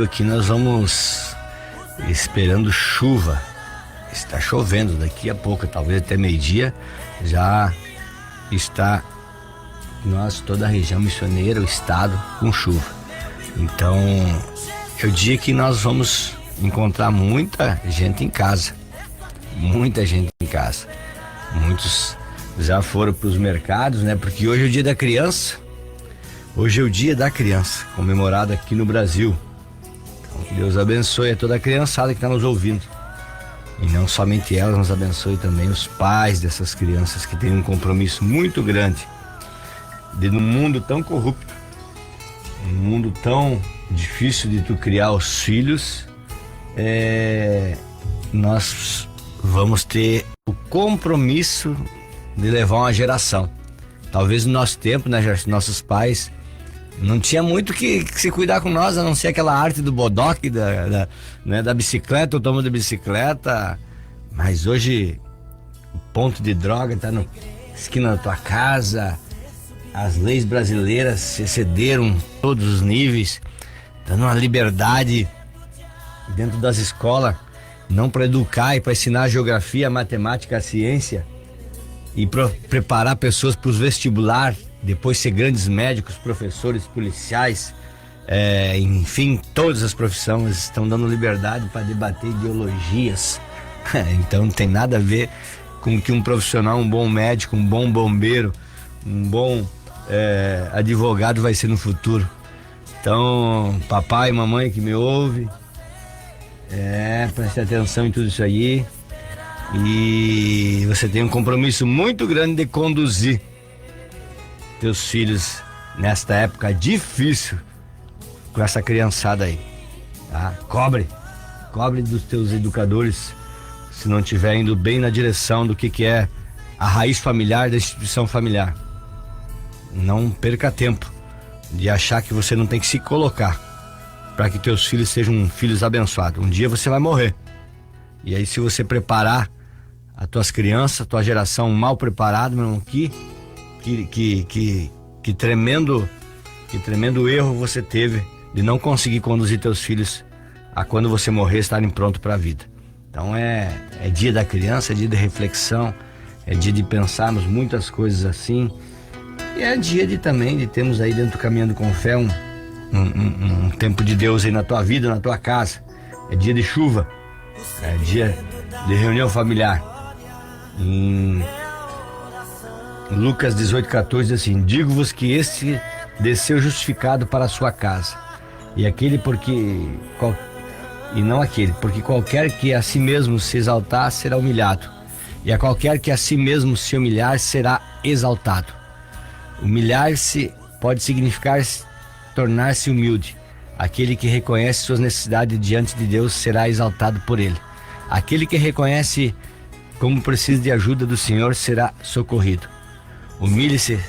domingo aqui nós vamos esperando chuva. Está chovendo daqui a pouco, talvez até meio-dia, já está toda a região missioneira, o estado, com chuva. Então, é o dia que nós vamos encontrar muita gente em casa. Muita gente em casa. Muitos já foram para os mercados, né? Porque hoje é o dia da criança. Hoje é o dia da criança, comemorado aqui no Brasil. Então, que Deus abençoe a toda a criançada que está nos ouvindo. E não somente elas, nos abençoe também os pais dessas crianças que têm um compromisso muito grande de num mundo tão corrupto, um mundo tão difícil de tu criar os filhos, nós vamos ter o compromisso de levar uma geração. Talvez no nosso tempo, né, nossos pais não tinha muito que se cuidar com nós, a não ser aquela arte do bodoque, da bicicleta, o tomo de bicicleta. Mas hoje o ponto de droga está na esquina da tua casa. As leis brasileiras se excederam todos os níveis, dando uma liberdade dentro das escolas, não para educar e para ensinar a geografia, a matemática, a ciência, e para preparar pessoas para os vestibular, depois ser grandes médicos, professores, policiais, enfim, todas as profissões estão dando liberdade para debater ideologias. Então não tem nada a ver com que um profissional, um bom médico, um bom bombeiro, um bom advogado vai ser no futuro. Então, papai e mamãe que me ouve, preste atenção em tudo isso aí. E você tem um compromisso muito grande de conduzir teus filhos nesta época difícil com essa criançada aí, tá? Cobre dos teus educadores se não estiver indo bem na direção do que é a raiz familiar da instituição familiar. Não perca tempo de achar que você não tem que se colocar para que teus filhos sejam filhos abençoados. Um dia você vai morrer, e aí se você preparar as tuas crianças, a tua geração mal preparada, meu irmão, que tremendo erro você teve de não conseguir conduzir teus filhos a quando você morrer estarem prontos para a vida. Então é dia da criança, é dia de reflexão, é dia de pensarmos muitas coisas assim, e é dia de termos aí dentro do Caminhando com Fé um tempo de Deus aí na tua vida, na tua casa. É dia de chuva, é dia de reunião familiar. Em Lucas 18:14 diz assim: digo-vos que este desceu justificado para a sua casa, porque qualquer que a si mesmo se exaltar será humilhado, e a qualquer que a si mesmo se humilhar será exaltado. Humilhar-se pode significar tornar-se humilde. Aquele que reconhece suas necessidades diante de Deus será exaltado por ele. Aquele que reconhece como precisa de ajuda do Senhor será socorrido. Humilhe-se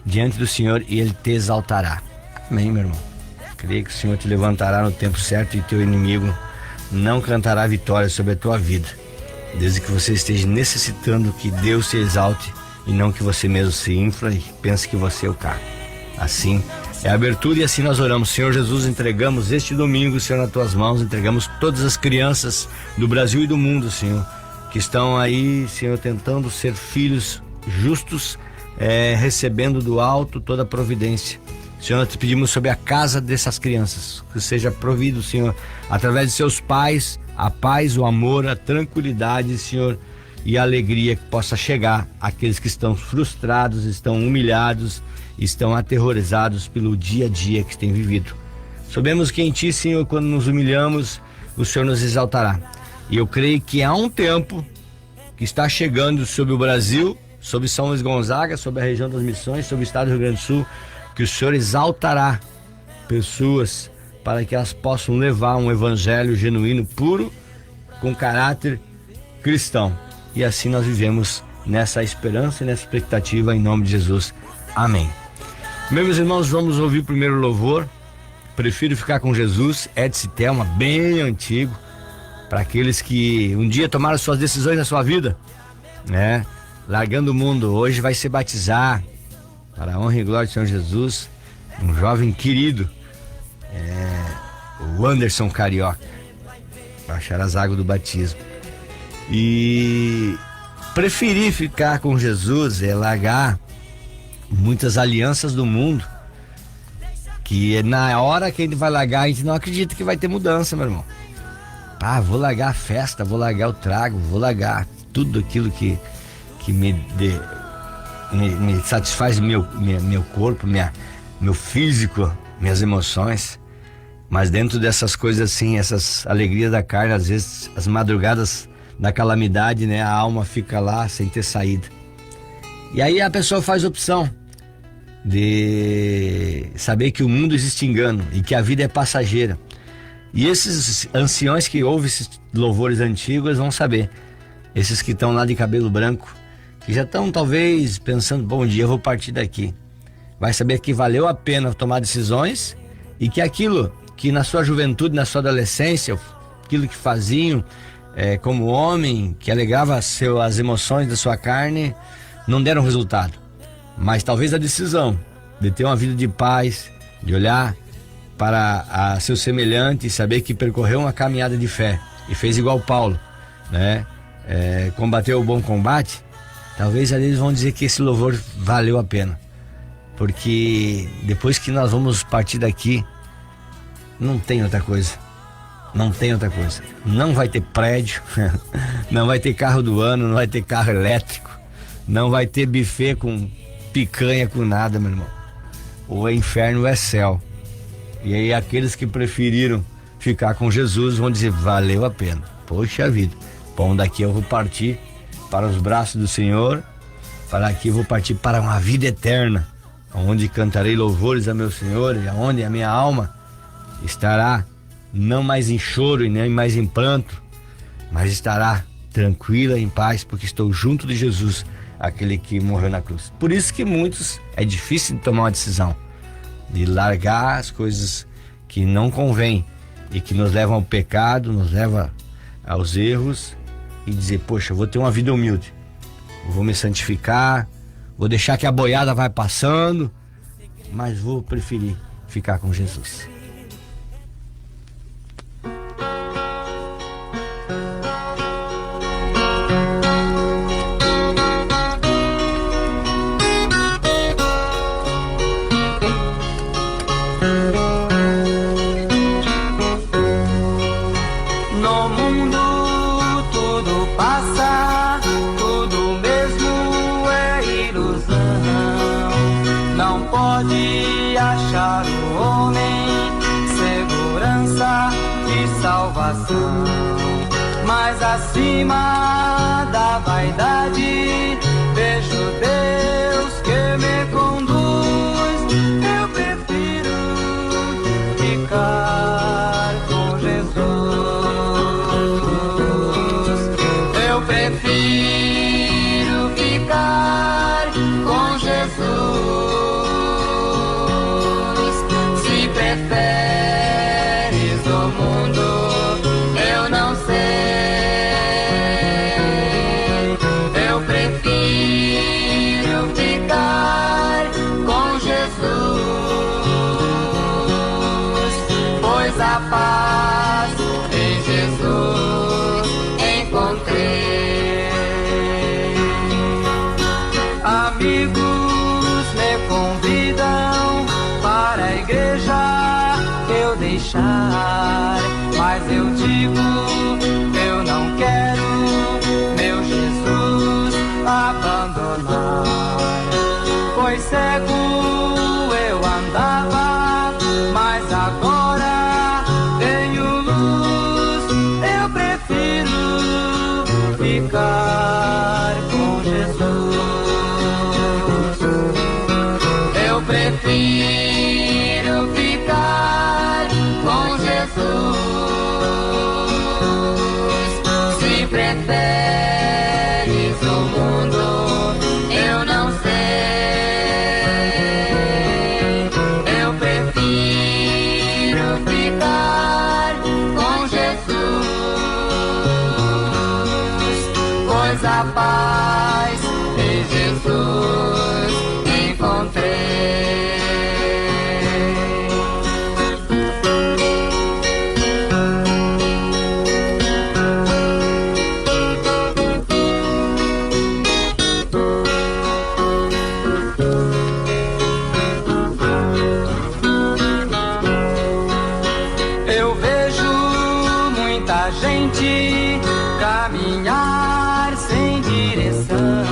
diante do Senhor e Ele te exaltará. Amém, meu irmão? Creio que o Senhor te levantará no tempo certo e teu inimigo não cantará vitória sobre a tua vida, desde que você esteja necessitando que Deus se exalte e não que você mesmo se infla e pense que você é o cara. Assim é a abertura, e assim nós oramos. Senhor Jesus, entregamos este domingo, Senhor, nas tuas mãos, entregamos todas as crianças do Brasil e do mundo, Senhor, que estão aí, Senhor, tentando ser filhos justos, recebendo do alto toda a providência. Senhor, nós te pedimos sobre a casa dessas crianças, que seja provido, Senhor, através de seus pais, a paz, o amor, a tranquilidade, Senhor, e a alegria que possa chegar àqueles que estão frustrados, estão humilhados, estão aterrorizados pelo dia a dia que têm vivido. Sabemos que em Ti, Senhor, quando nos humilhamos, o Senhor nos exaltará. E eu creio que há um tempo que está chegando sobre o Brasil, sobre São Luís Gonzaga, sobre a região das Missões, sobre o estado do Rio Grande do Sul, que o Senhor exaltará pessoas para que elas possam levar um evangelho genuíno, puro, com caráter cristão. E assim nós vivemos nessa esperança e nessa expectativa, em nome de Jesus. Amém. Meus irmãos, vamos ouvir o primeiro louvor. Prefiro Ficar com Jesus, Edson Thelma, bem antigo, para aqueles que um dia tomaram suas decisões na sua vida, né? Largando o mundo, hoje vai se batizar, para a honra e glória do Senhor Jesus, um jovem querido, o Anderson Carioca, baixar as águas do batismo. E preferir ficar com Jesus é largar muitas alianças do mundo, que na hora que a gente vai largar, a gente não acredita que vai ter mudança, meu irmão. Vou largar a festa, vou largar o trago, vou largar tudo aquilo que me satisfaz meu corpo, meu físico, minhas emoções. Mas dentro dessas coisas assim, essas alegrias da carne, às vezes as madrugadas da calamidade, né, a alma fica lá sem ter saída. E aí a pessoa faz opção de saber que o mundo existe engano e que a vida é passageira. E esses anciões que ouvem esses louvores antigos vão saber. Esses que estão lá de cabelo branco, que já estão talvez pensando, bom dia, eu vou partir daqui. Vai saber que valeu a pena tomar decisões e que aquilo que na sua juventude, na sua adolescência, aquilo que faziam como homem, que alegrava as emoções da sua carne, não deram resultado. Mas talvez a decisão de ter uma vida de paz, de olhar para seu semelhante e saber que percorreu uma caminhada de fé e fez igual Paulo, né? Combateu o bom combate. Talvez eles vão dizer que esse louvor valeu a pena, porque depois que nós vamos partir daqui, não tem outra coisa. Não tem outra coisa. Não vai ter prédio, não vai ter carro do ano, não vai ter carro elétrico, não vai ter buffet com picanha, com nada, meu irmão. Ou é inferno ou é céu. E aí aqueles que preferiram ficar com Jesus vão dizer, valeu a pena. Poxa vida, bom, daqui eu vou partir para os braços do Senhor, para aqui eu vou partir para uma vida eterna, onde cantarei louvores a meu Senhor, e aonde a minha alma estará não mais em choro e nem mais em pranto, mas estará tranquila, em paz, porque estou junto de Jesus, aquele que morreu na cruz. Por isso que muitos, é difícil de tomar uma decisão, de largar as coisas que não convêm e que nos levam ao pecado, nos levam aos erros, e dizer, poxa, eu vou ter uma vida humilde, eu vou me santificar, vou deixar que a boiada vai passando, mas vou preferir ficar com Jesus. No mundo tudo passa, tudo mesmo é ilusão. Não pode achar o homem segurança e salvação. Mas acima da vaidade vejo Deus que me conduz. Eu prefiro ficar com Jesus. Eu prefiro ficar com Jesus. Se preferes o mundo, eu não sei. Eu prefiro ficar com Jesus, pois a paz em Jesus encontrei. Amigos me convidam para a igreja eu deixar, mas eu digo, eu não quero meu Jesus abandonar. Pois cego eu andava, mas agora tenho luz. Eu prefiro ficar com Jesus. Eu prefiro ficar com Jesus. Se preferes o mundo, eu não sei. Eu prefiro ficar com Jesus, pois a paz em Jesus encontrei. a gente caminhar sem direção,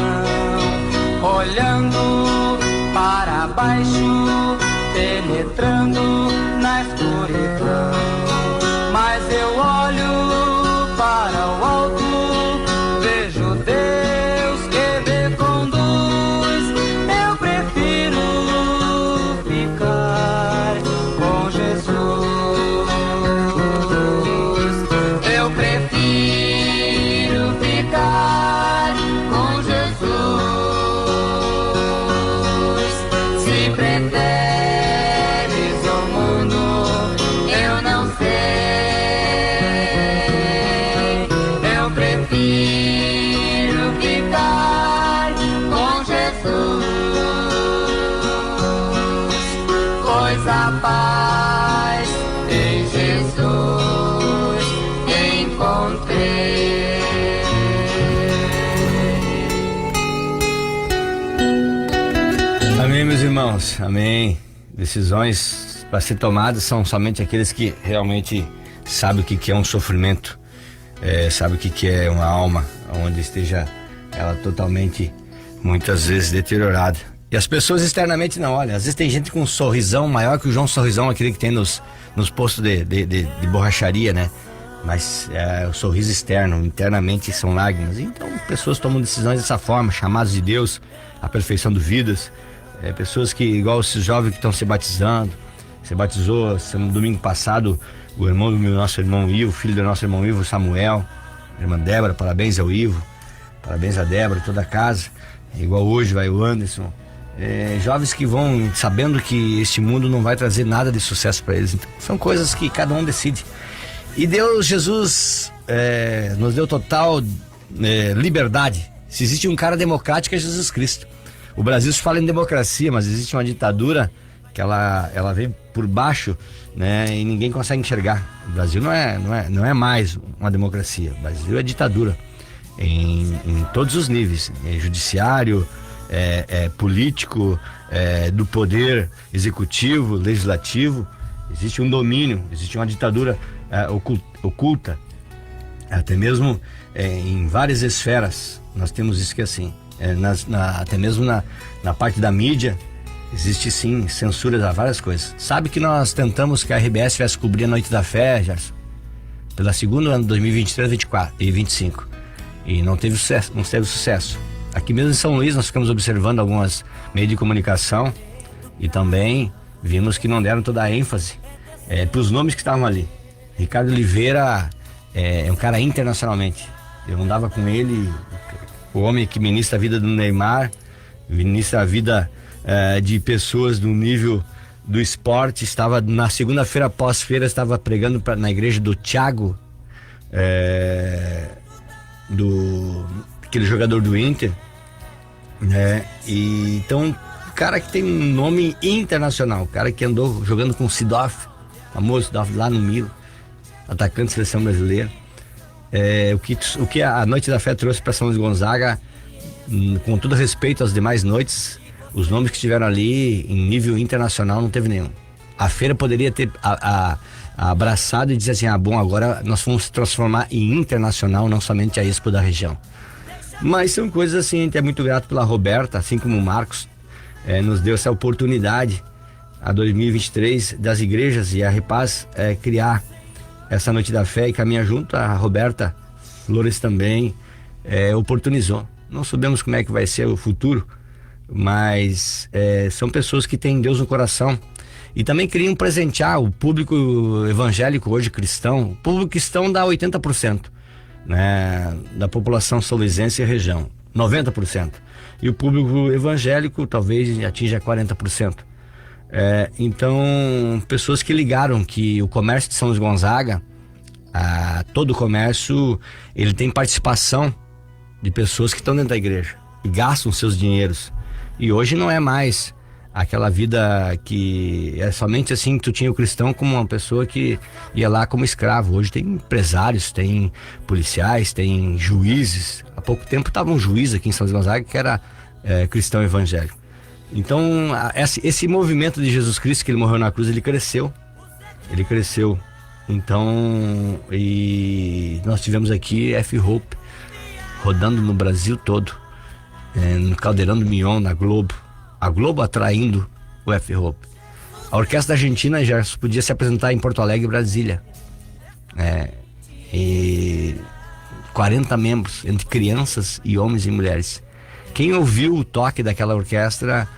olhando para baixo, penetrando na escuridão. Mas eu olho para o alto, vejo Deus que me conduz. Eu prefiro ficar com Jesus. Eu prefiro ficar com Jesus. Se preferes o mundo, eu não sei. Eu prefiro ficar com Jesus, pois a paz em Jesus encontrei. Amém, meus irmãos, amém. Decisões para ser tomadas são somente aqueles que realmente sabem o que é um sofrimento, sabe o que é uma alma onde esteja ela totalmente, muitas vezes, deteriorada. E as pessoas externamente não olham. Às vezes tem gente com um sorrisão maior que o João Sorrisão, aquele que tem nos postos de borracharia, né? Mas o sorriso externo, internamente são lágrimas. Então pessoas tomam decisões dessa forma, chamados de Deus, a perfeição de vidas. Pessoas que, igual esses jovens que estão se batizando, se batizou no domingo passado o irmão do nosso irmão Ivo, filho do nosso irmão Ivo, Samuel, irmã Débora, parabéns ao Ivo, parabéns a Débora, toda a casa. Igual hoje vai o Anderson. Jovens que vão sabendo que este mundo não vai trazer nada de sucesso para eles. Então, são coisas que cada um decide. E Deus, Jesus, nos deu total liberdade. Se existe um cara democrático é Jesus Cristo. O Brasil se fala em democracia, mas existe uma ditadura que ela vem por baixo, né? E ninguém consegue enxergar. O Brasil não é mais uma democracia. O Brasil é ditadura em todos os níveis, judiciário, político, do poder executivo, legislativo. Existe um domínio, existe uma ditadura oculta, até mesmo em várias esferas. Nós temos isso que é assim, até mesmo na parte da mídia, existe sim censura a várias coisas. Sabe que nós tentamos que a RBS viesse cobrir a Noite da Fé, Gerson, pela segunda ano de 2023, 24 e 25, e não teve sucesso. Aqui mesmo em São Luís nós ficamos observando algumas meios de comunicação e também vimos que não deram toda a ênfase para os nomes que estavam ali. Ricardo Oliveira é um cara internacionalmente. Eu andava com ele, o homem que ministra a vida do Neymar, ministra a vida de pessoas do nível do esporte. Estava na segunda-feira pós-feira, estava pregando na igreja do Thiago, aquele jogador do Inter, e então, cara que tem um nome internacional, cara que andou jogando com o Sidoff, famoso Sidoff lá no Milo, atacante da seleção brasileira. O que a Noite da Fé trouxe para São Luís Gonzaga, com todo respeito às demais noites, os nomes que estiveram ali em nível internacional não teve nenhum. A feira poderia ter abraçado e dizer assim, bom, agora nós vamos se transformar em internacional, não somente a Expo da região. Mas são coisas assim, a gente é muito grato pela Roberta, assim como o Marcos nos deu essa oportunidade, a 2023, das igrejas e a Repaz criar essa Noite da Fé e caminhar junto. A Roberta Flores também oportunizou. Não sabemos como é que vai ser o futuro, mas são pessoas que têm Deus no coração e também queriam presentear o público evangélico hoje cristão. O público cristão dá 80%, né, da população soluisense e região, 90%, e o público evangélico talvez atinja 40%. Então, pessoas que ligaram que o comércio de São Luís Gonzaga, todo o comércio, ele tem participação de pessoas que estão dentro da igreja e gastam seus dinheiros. E hoje não é mais aquela vida que é somente assim, que tu tinha o cristão como uma pessoa que ia lá como escravo. Hoje tem empresários, tem policiais, tem juízes. Há pouco tempo estava um juiz aqui em São Luís Gonzaga que era cristão evangélico. Então esse movimento de Jesus Cristo, que ele morreu na cruz, ele cresceu Então, e nós tivemos aqui F-Hope rodando no Brasil todo, no Caldeirão do Mignon, na Globo. A Globo atraindo o F-Hope. A Orquestra Argentina já podia se apresentar em Porto Alegre e Brasília. E 40 membros, entre crianças e homens e mulheres. Quem ouviu o toque daquela orquestra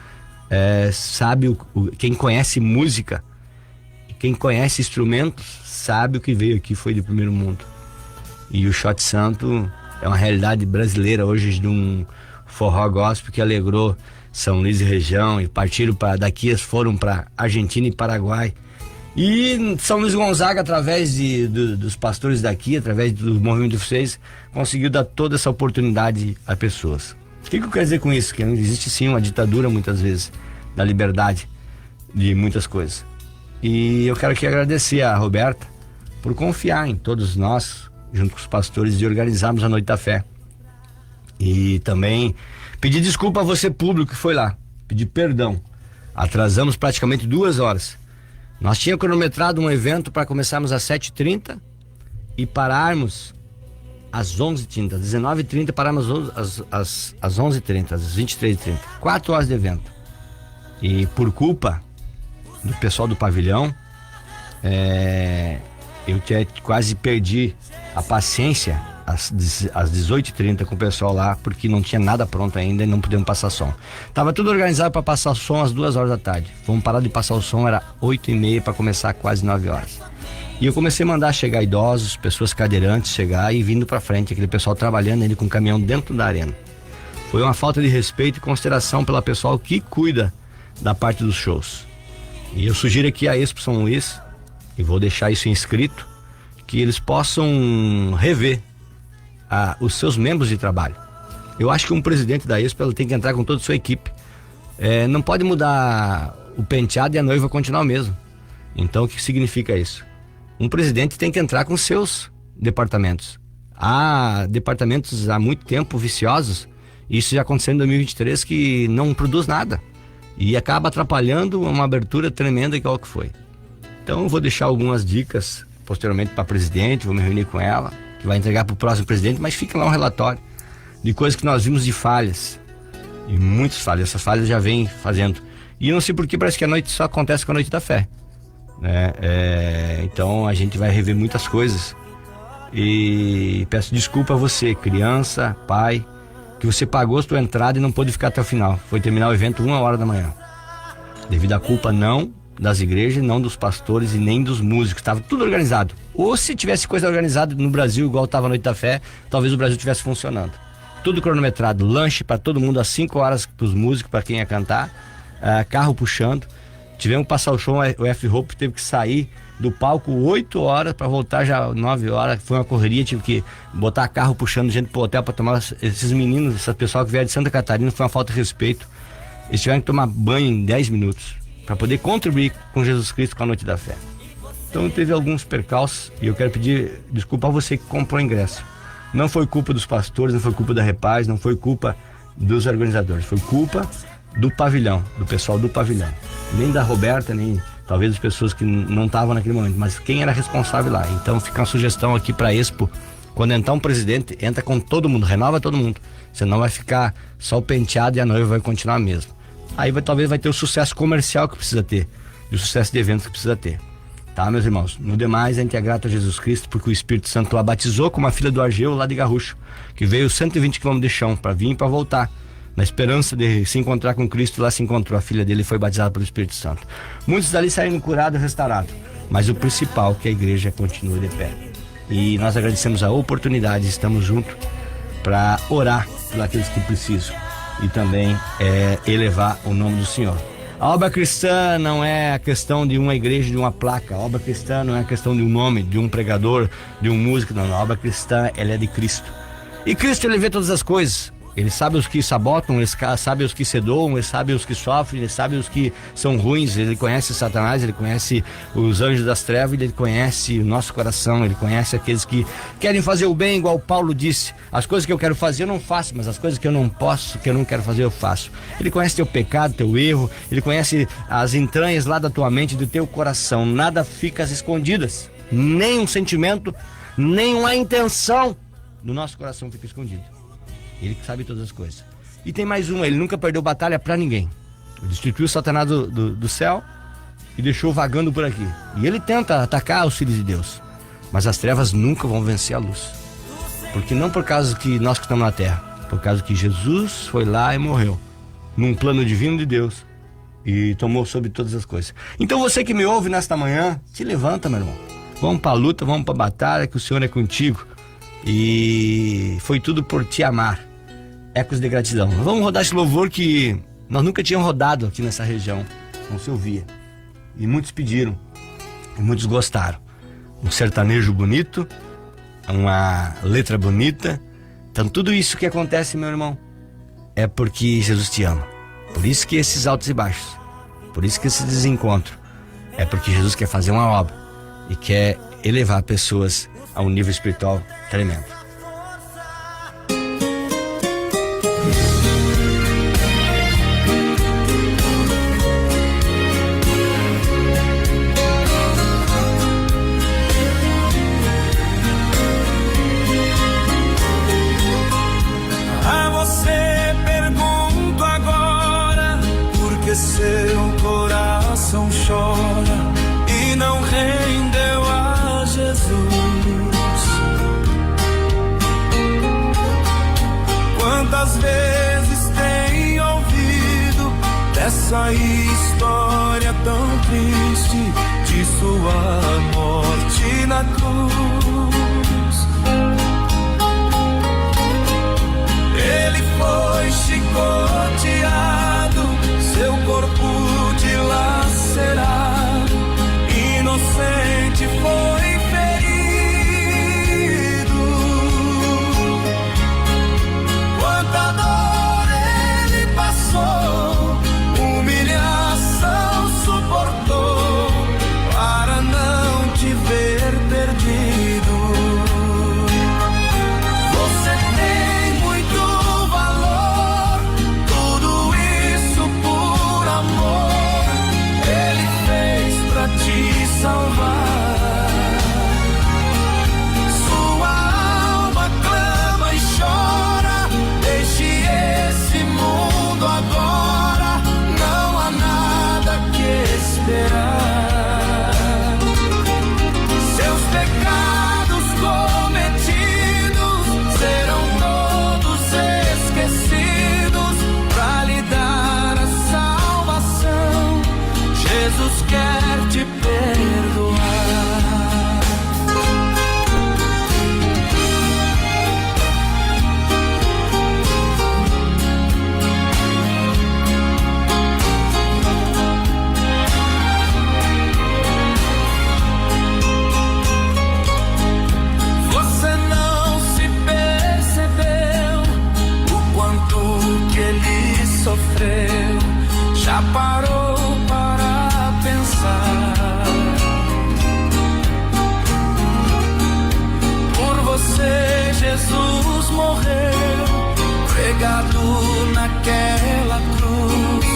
sabe, quem conhece música, quem conhece instrumentos, sabe o que veio aqui foi de primeiro mundo. E o Shot Santo é uma realidade brasileira hoje, de um forró gospel que alegrou São Luís e região, e partiram daqui, foram para Argentina e Paraguai. E São Luís Gonzaga, através dos pastores daqui, através do movimento de vocês, conseguiu dar toda essa oportunidade a pessoas. O que eu quero dizer com isso? Que existe sim uma ditadura muitas vezes da liberdade de muitas coisas. E eu quero aqui agradecer a Roberta por confiar em todos nós, junto com os pastores, de organizarmos a Noite da Fé. E também pedir desculpa a você, público, que foi lá, pedir perdão. Atrasamos praticamente 2 horas. Nós tínhamos cronometrado um evento para começarmos às 7h30 e pararmos às 11h30. Às 19h30 pararmos às 11h30, às 23h30. 4 horas de evento. E por culpa do pessoal do pavilhão, eu quase perdi a paciência às 18h30 com o pessoal lá, porque não tinha nada pronto ainda e não podíamos passar som. Tava tudo organizado para passar som às 2 horas da tarde. Fomos parar de passar o som, era 8h30 para começar quase 9 horas. E eu comecei a mandar chegar idosos, pessoas cadeirantes, chegar e vindo para frente, aquele pessoal trabalhando ele com o caminhão dentro da arena. Foi uma falta de respeito e consideração pela pessoal que cuida da parte dos shows. E eu sugiro aqui a Expo São Luís, e vou deixar isso inscrito, que eles possam rever os seus membros de trabalho. Eu acho que um presidente da Expo, ela tem que entrar com toda a sua equipe. Não pode mudar o penteado e a noiva continuar o mesmo. Então o que significa isso? Um presidente tem que entrar com seus departamentos. Há departamentos há muito tempo viciosos, isso já aconteceu em 2023, que não produz nada e acaba atrapalhando uma abertura tremenda igual que foi. Então eu vou deixar algumas dicas posteriormente para a presidente, vou me reunir com ela, que vai entregar para o próximo presidente, mas fica lá um relatório de coisas que nós vimos de falhas, e muitas falhas, essas falhas já vem fazendo. E eu não sei porque parece que a noite só acontece com a Noite da Fé, né? Então a gente vai rever muitas coisas, e peço desculpa a você, criança, pai, que você pagou a sua entrada e não pôde ficar até o final. Foi terminar o evento 1h da manhã, devido à culpa não das igrejas, não dos pastores e nem dos músicos. Estava tudo organizado. Ou se tivesse coisa organizada no Brasil, igual estava a Noite da Fé, talvez o Brasil estivesse funcionando. Tudo cronometrado, lanche para todo mundo às 5 horas para os músicos, para quem ia cantar, carro puxando. Tivemos que passar o show, o F-Hope teve que sair do palco 8 horas para voltar já 9 horas. Foi uma correria, tive que botar carro puxando gente pro hotel para tomar. Esses meninos, esse pessoal que vieram de Santa Catarina, foi uma falta de respeito. Eles tiveram que tomar banho em 10 minutos para poder contribuir com Jesus Cristo, com a Noite da Fé. Então teve alguns percalços e eu quero pedir desculpa a você que comprou o ingresso. Não foi culpa dos pastores, não foi culpa da Repaz, não foi culpa dos organizadores, foi culpa do pavilhão, do pessoal do pavilhão. Nem da Roberta, nem talvez das pessoas que não estavam naquele momento, mas quem era responsável lá. Então fica uma sugestão aqui para a Expo: quando entrar um presidente, entra com todo mundo, renova todo mundo, senão vai ficar só o penteado e a noiva vai continuar mesmo. Aí talvez vai ter o sucesso comercial que precisa ter, e o sucesso de eventos que precisa ter. Tá, meus irmãos? No demais, a gente é grato a Jesus Cristo, porque o Espírito Santo lá batizou com uma filha do Argeu lá de Garrucho, que veio 120 km de chão para vir e para voltar. Na esperança de se encontrar com Cristo, lá se encontrou a filha dele e foi batizada pelo Espírito Santo. Muitos dali saíram curados e restaurados, mas o principal é que a igreja continua de pé. E nós agradecemos a oportunidade, estamos juntos para orar por aqueles que precisam e também elevar o nome do Senhor. A obra cristã não é a questão de uma igreja, de uma placa. A obra cristã não é a questão de um nome, de um pregador, de um músico. Não, a obra cristã, ela é de Cristo. E Cristo, ele vê todas as coisas. Ele sabe os que sabotam, ele sabe os que se doam, ele sabe os que sofrem, ele sabe os que são ruins, ele conhece Satanás, ele conhece os anjos das trevas, ele conhece o nosso coração, ele conhece aqueles que querem fazer o bem, igual Paulo disse: as coisas que eu quero fazer eu não faço, mas as coisas que eu não posso, que eu não quero fazer eu faço. Ele conhece teu pecado, teu erro, ele conhece as entranhas lá da tua mente, do teu coração, nada fica às escondidas. nem um sentimento, nem uma intenção do nosso coração fica escondido. Ele que sabe todas as coisas. E tem mais um, ele nunca perdeu batalha pra ninguém. Ele destituiu Satanás do céu e deixou vagando por aqui. E ele tenta atacar os filhos de Deus, mas as trevas nunca vão vencer a luz. Porque não por causa que nós que estamos na terra, por causa que Jesus foi lá e morreu num plano divino de Deus e tomou sobre todas as coisas. Então você que me ouve nesta manhã, se levanta, meu irmão. Vamos pra luta, vamos pra batalha, que o Senhor é contigo. E foi tudo por te amar. Ecos de gratidão. Vamos rodar esse louvor que nós nunca tínhamos rodado aqui nessa região. Não se ouvia. E muitos pediram. E muitos gostaram. Um sertanejo bonito, uma letra bonita. Então tudo isso que acontece, meu irmão, é porque Jesus te ama. Por isso que esses altos e baixos, por isso que esse desencontro, é porque Jesus quer fazer uma obra e quer elevar pessoas a um nível espiritual tremendo. Seu coração chora e não rendeu a Jesus. Quantas vezes tem ouvido dessa história tão triste de sua morte na cruz? Ele foi chicoteado, seu corpo dilacerado, inocente foi ferido. Quanta dor ele passou, humilhação suportou, para não te ver perdido. Você tem muito valor, tudo isso por amor ele fez pra te salvar. Sua alma clama e chora, deixe esse mundo agora, não há nada que esperar. Seus pecados cometidos serão todos esquecidos, pra lhe dar a salvação, Jesus quer te perdoar. Você não se percebeu o quanto que ele sofreu, já parou para pensar? Por você Jesus morreu, pregado naquela cruz,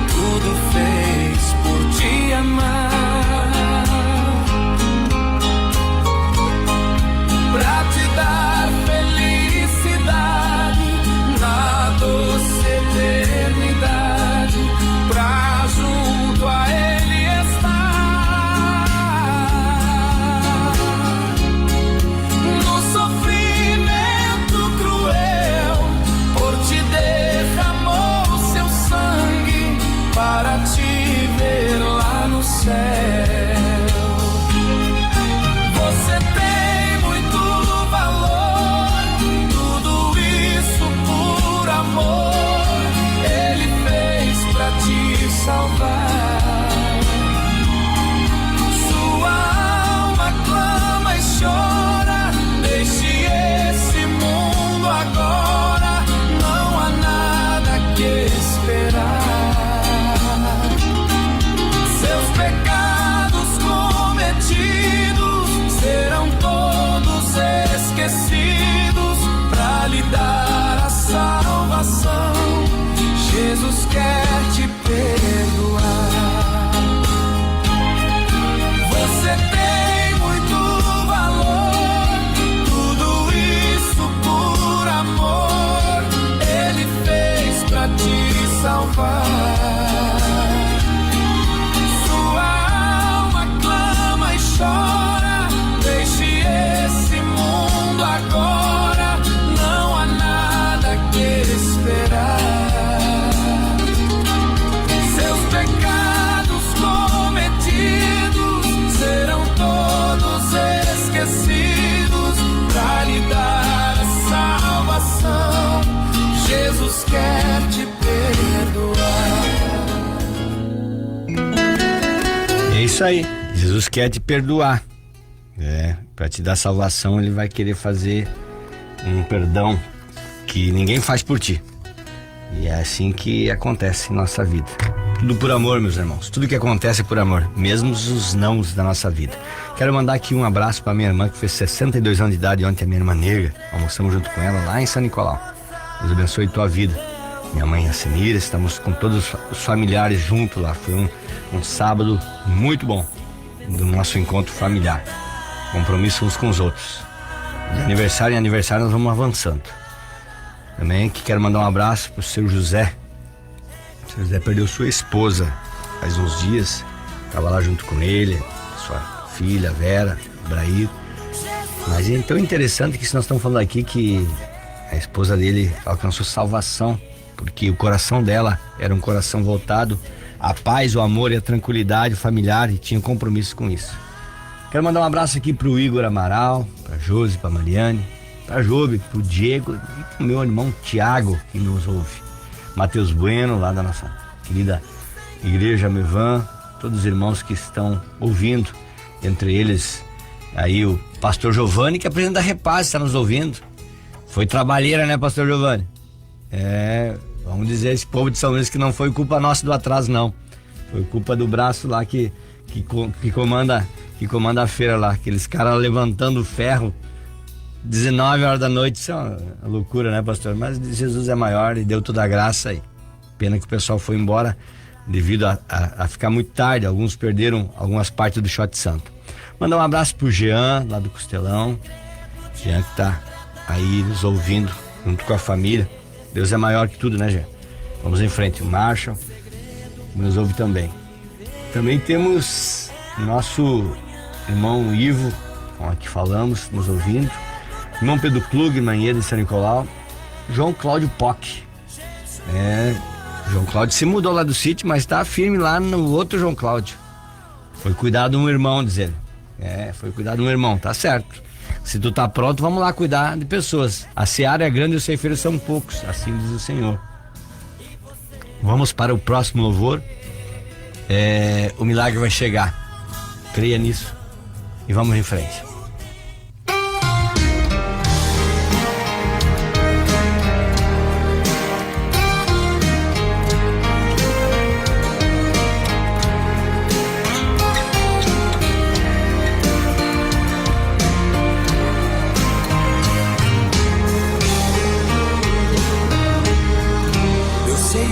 tudo fez por te amar, pra te dar felicidade na doce eternidade, pra junto a ele estar. No sofrimento cruel, por ti derramou isso aí. Jesus quer te perdoar. Para te dar salvação, ele vai querer fazer um perdão que ninguém faz por ti. E é assim que acontece em nossa vida. Tudo por amor, meus irmãos. Tudo que acontece é por amor, mesmo os nãos da nossa vida. Quero mandar aqui um abraço para minha irmã que fez 62 anos de idade ontem, a minha irmã Negra. Almoçamos junto com ela lá em São Nicolau. Deus abençoe tua vida. Minha mãe, a Senira, estamos com todos os familiares juntos lá. Foi um sábado muito bom do nosso encontro familiar. Compromisso uns com os outros. De aniversário em aniversário nós vamos avançando. Também que quero mandar um abraço pro seu José. O seu José perdeu sua esposa faz uns dias. Estava lá junto com ele, sua filha Vera, Brair. Mas é tão interessante que nós estamos falando aqui que a esposa dele alcançou salvação, porque o coração dela era um coração voltado à paz, o amor e a tranquilidade familiar, e tinha compromisso com isso. Quero mandar um abraço aqui pro Igor Amaral, pra Josi, pra Mariane, pra Jobe, pro Diego e pro meu irmão Tiago, que nos ouve. Matheus Bueno, lá da nossa querida Igreja Mevan, todos os irmãos que estão ouvindo, entre eles aí o pastor Giovanni, que é presidente da Repaz, está nos ouvindo. Foi trabalheira, né, pastor Giovanni? Vamos dizer esse povo de São Luís que não foi culpa nossa do atraso, não. Foi culpa do braço lá que comanda a feira lá, aqueles caras levantando ferro 19 horas da noite. Isso é uma loucura, né, pastor? Mas Jesus é maior e deu toda a graça aí. Pena que o pessoal foi embora devido a ficar muito tarde. Alguns perderam algumas partes do Shot Santo. Mandar um abraço pro Jean, lá do Costelão. Jean que tá aí nos ouvindo junto com a família. Deus é maior que tudo, né, Jean? Vamos em frente. O Marshall nos ouve também. Também temos nosso irmão Ivo, com aqui falamos, nos ouvindo. Irmão Pedro Klug, Manhã de São Nicolau. João Cláudio Poc. João Cláudio se mudou lá do sítio, mas tá firme lá no outro João Cláudio. Foi cuidar de um irmão, diz ele. Foi cuidar de um irmão, tá certo. Se tu tá pronto, vamos lá cuidar de pessoas. A seara é grande e os ceifeiros são poucos, assim diz o Senhor. Vamos para o próximo louvor. O milagre vai chegar. Creia nisso. E vamos em frente.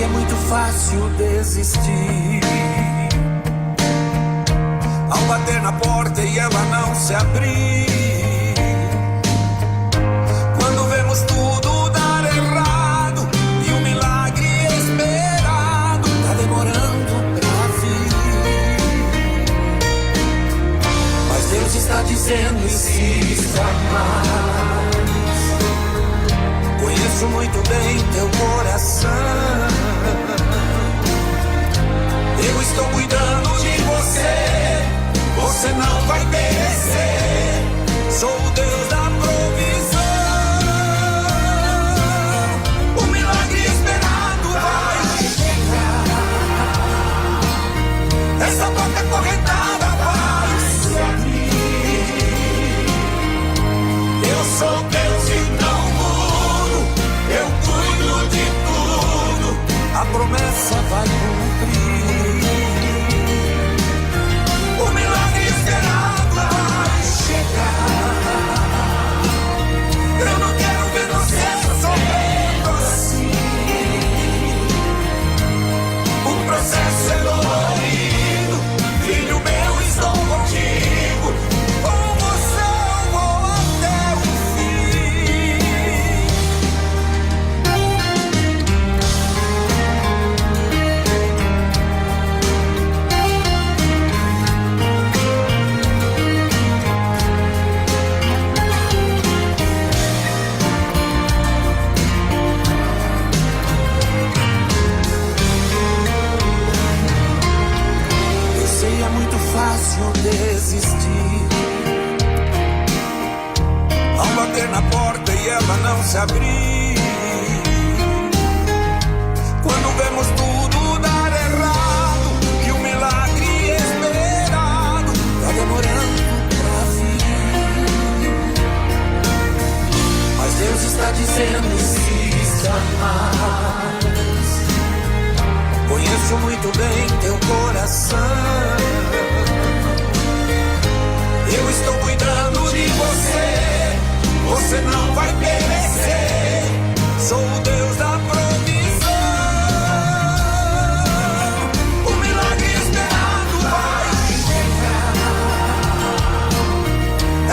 É muito fácil desistir ao bater na porta e ela não se abrir. Quando vemos tudo dar errado e o milagre esperado tá demorando pra vir. Mas Deus está dizendo: insista mais. Conheço muito bem teu coração. Eu estou cuidando de você. Você não vai perecer. Sou o Deus da provisão. O milagre esperado vai chegar. Essa porta correntada vai se abrir. Eu sou Deus e não mudo. Eu cuido de tudo. A promessa vai cumprir. O milagre esperado vai chegar. Eu não quero ver você sofrendo assim. O processo é dolorido. Filho meu, estou contigo. Com você eu vou até o fim. Fácil desistir ao bater na porta e ela não se abrir. Quando vemos tudo dar errado e o milagre esperado você não existe mais. Conheço muito bem teu coração. Eu estou cuidando de você. Você não vai perecer. Sou o Deus da provisão. O milagre esperado vai chegar.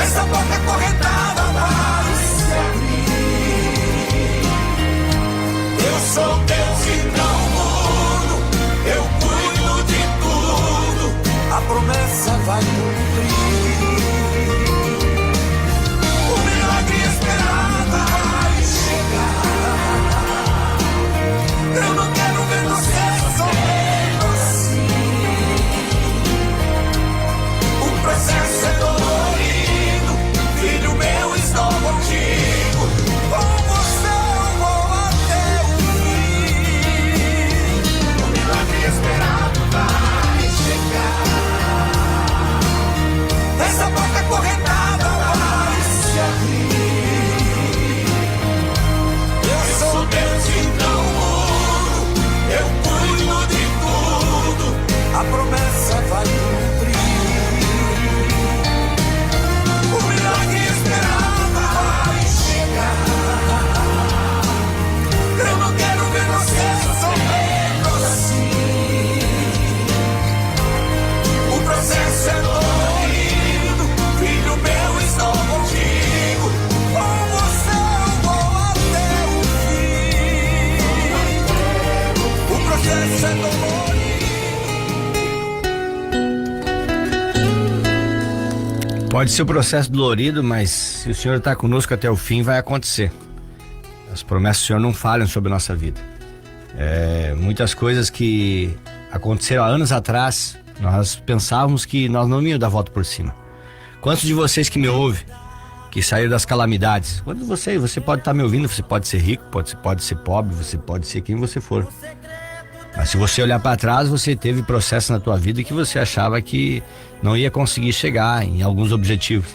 Essa porta correntada vai se abrir. Eu sou Deus e não mudo. Eu cuido de tudo. A promessa vai cumprir. O milagre esperado vai chegar. Eu não quero ver você sofrendo assim. O processo é dolorido. Filho meu, estou contigo. Com você eu vou até o fim. O milagre esperado vai chegar. Essa porta correntada vai se abrir. Eu sou Deus e não mudo. Eu cuido de tudo. A promessa vai cumprir. O milagre esperado vai chegar. Eu não quero ver você sofrendo assim. O processo é dolorido. Filho meu, estou contigo. Com você eu vou até o fim. O processo é dolorido. Pode ser o processo dolorido, mas se o Senhor está conosco até o fim, vai acontecer. As promessas do Senhor não falham sobre a nossa vida. Muitas coisas que aconteceram há anos atrás, nós pensávamos que nós não íamos dar volta por cima. Quantos de vocês que me ouvem, que saíram das calamidades? Quantos de vocês? Você pode estar me ouvindo, você pode ser rico, pode ser pobre, você pode ser quem você for. Mas se você olhar para trás, você teve processo na tua vida que você achava que não ia conseguir chegar em alguns objetivos.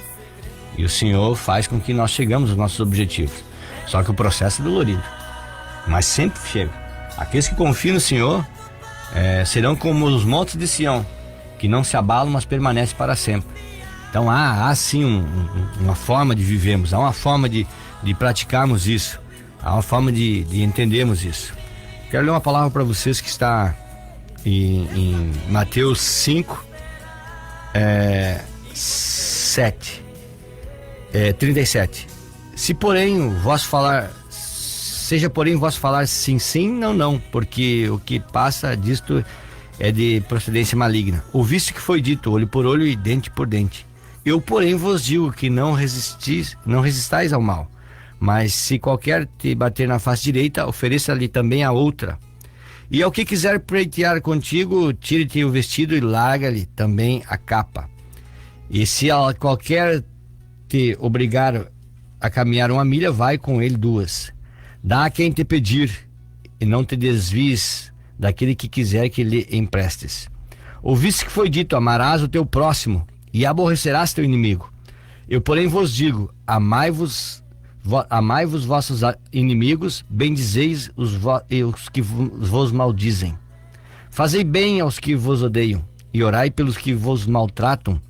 E o Senhor faz com que nós chegamos aos nossos objetivos. Só que o processo é dolorido, mas sempre chega. Aqueles que confiam no Senhor serão como os montes de Sião, que não se abalam, mas permanecem para sempre. Então há sim uma forma de vivermos, há uma forma de praticarmos isso, há uma forma de entendermos isso. Quero ler uma palavra para vocês que está em Mateus 5, 37. Seja porém o vosso falar sim, sim, não, não, porque o que passa disto é de procedência maligna. Ouviste que foi dito, olho por olho e dente por dente. Eu, porém, vos digo que não resistais ao mal. Mas se qualquer te bater na face direita, ofereça-lhe também a outra. E ao que quiser pleitear contigo, tire-te o vestido e larga-lhe também a capa. E se qualquer te obrigar a caminhar 1 milha, vai com ele 2. Dá a quem te pedir, e não te desvies daquele que quiser que lhe emprestes. Ouviste que foi dito, amarás o teu próximo, e aborrecerás teu inimigo. Eu, porém, vos digo, amai-vos vossos inimigos, bendizeis os que vos maldizem. Fazei bem aos que vos odeiam, e orai pelos que vos maltratam